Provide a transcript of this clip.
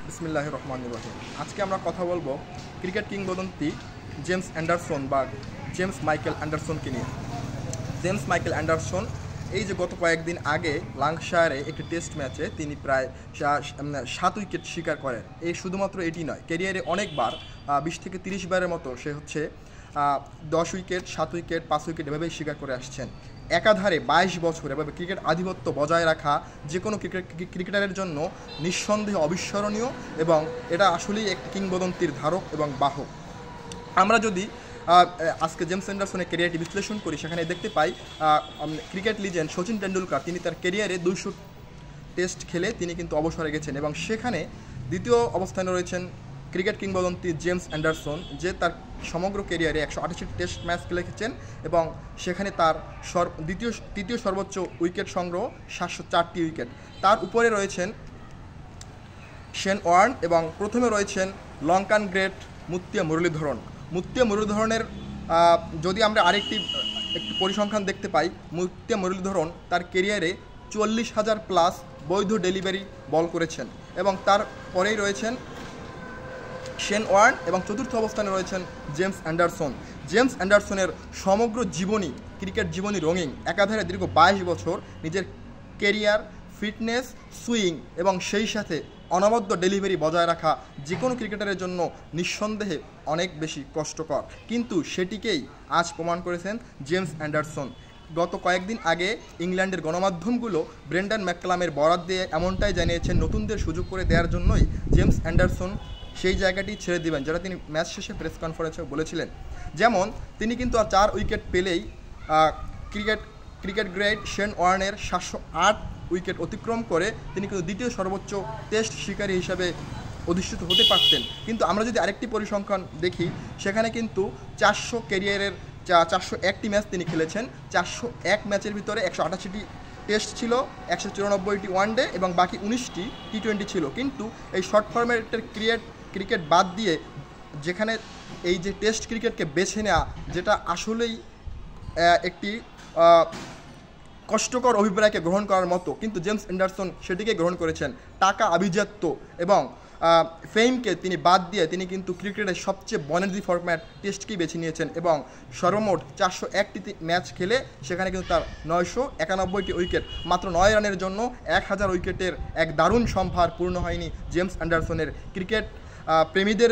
বিসমিল্লাহির রহমানির রহিম। আজকে আমরা কথা বলবো ক্রিকেট কিংবদন্তি জেমস অ্যান্ডারসন বা জেমস মাইকেল অ্যান্ডারসনকে নিয়ে। জেমস মাইকেল অ্যান্ডারসন এই যে গত কয়েকদিন আগে লাঙ্কাশায়ারে একটি টেস্ট ম্যাচে তিনি প্রায় 7 উইকেট শিকার করেন। এই শুধুমাত্র এটি নয়, ক্যারিয়ারে অনেকবার 20 থেকে 30 বারের মতো সে 10 উইকেট, 7 উইকেট, 5 উইকেট এভাবেই শিকার করে আসছেন। একাধারে 22 বছর এভাবে ক্রিকেট আধিপত্য বজায় রাখা যে কোনো ক্রিকেটারের জন্য নিঃসন্দেহে অবিস্মরণীয় এবং এটা আসলেই একটি কিংবদন্তির ধারক এবং বাহক। আমরা যদি আজকে জেমস অ্যান্ডারসনের ক্যারিয়ারটি বিশ্লেষণ করি, সেখানে দেখতে পাই ক্রিকেট লিজেন্ড সচিন টেন্ডুলকার তিনি তার ক্যারিয়ারে 200 টেস্ট খেলে তিনি কিন্তু অবসরে গেছেন এবং সেখানে দ্বিতীয় অবস্থানে রয়েছেন ক্রিকেট কিংবদন্তি জেমস অ্যান্ডারসন, যে তার সমগ্র ক্যারিয়ারে 128 টেস্ট ম্যাচ খেলেছেন এবং সেখানে তার তৃতীয় সর্বোচ্চ উইকেট সংগ্রহ 704টি উইকেট। তার উপরে রয়েছেন শেন ওয়ার্ন এবং প্রথমে রয়েছেন লঙ্কান গ্রেট মুত্তিয়া মুরলীধরনের যদি আমরা একটি পরিসংখ্যান দেখতে পাই, মুত্তিয়া মুরলীধরন তার ক্যারিয়ারে 40,000 প্লাস বৈধ ডেলিভারি বল করেছেন এবং তার পরেই রয়েছেন শেন ওয়ার্ন এবং চতুর্থ অবস্থানে রয়েছেন জেমস অ্যান্ডারসন। জেমস অ্যান্ডারসনের সমগ্র জীবনী, ক্রিকেট জীবনী রঙিন। একাধারে দীর্ঘ 22 বছর নিজের ক্যারিয়ার, ফিটনেস, সুইং এবং সেই সাথে অনবদ্য ডেলিভারি বজায় রাখা যে কোনো ক্রিকেটারের জন্য নিঃসন্দেহে অনেক বেশি কষ্টকর, কিন্তু সেটিকেই আজ প্রমাণ করেছেন জেমস অ্যান্ডারসন। গত কয়েকদিন আগে ইংল্যান্ডের গণমাধ্যমগুলো ব্রেন্ডন ম্যাককালামের বরাত দিয়ে এমনটাই জানিয়েছেন, নতুনদের সুযোগ করে দেওয়ার জন্যই জেমস অ্যান্ডারসন সেই জায়গাটি ছেড়ে দিবেন, যেটা তিনি ম্যাচ শেষে প্রেস কনফারেন্সে বলেছিলেন। যেমন তিনি কিন্তু আর 4 উইকেট পেলেই ক্রিকেট গ্রেট শেন ওয়ার্নের 708 উইকেট অতিক্রম করে তিনি কিন্তু দ্বিতীয় সর্বোচ্চ টেস্ট শিকারী হিসাবে অধিষ্ঠিত হতে পারতেন। কিন্তু আমরা যদি আরেকটি পরিসংখ্যান দেখি, সেখানে কিন্তু 400 ক্যারিয়ারের 401টি ম্যাচ তিনি খেলেছেন। 401 ম্যাচের ভিতরে 188টি টেস্ট ছিল, 194টি ওয়ানডে এবং বাকি 19টি টি20 ছিল। কিন্তু এই শর্ট ফরম্যাটের ক্রিকেট বাদ দিয়ে যেখানে এই যে টেস্ট ক্রিকেটকে বেছে নেওয়া, যেটা আসলেই একটি কষ্টকর অভিপ্রায়কে গ্রহণ করার মতো, কিন্তু জেমস অ্যান্ডারসন সেটিকে গ্রহণ করেছেন। টাকা, আভিজাত্য এবং ফেমকে তিনি বাদ দিয়ে তিনি কিন্তু ক্রিকেটের সবচেয়ে বনেদি ফরম্যাট টেস্টকেই বেছে নিয়েছেন এবং সর্বমোট 401টি ম্যাচ খেলে সেখানে কিন্তু তার 991টি উইকেট, মাত্র 9 রানের জন্য 1000 উইকেটের এক দারুণ সম্ভার পূর্ণ হয়নি জেমস অ্যান্ডারসনের। ক্রিকেট প্রেমীদের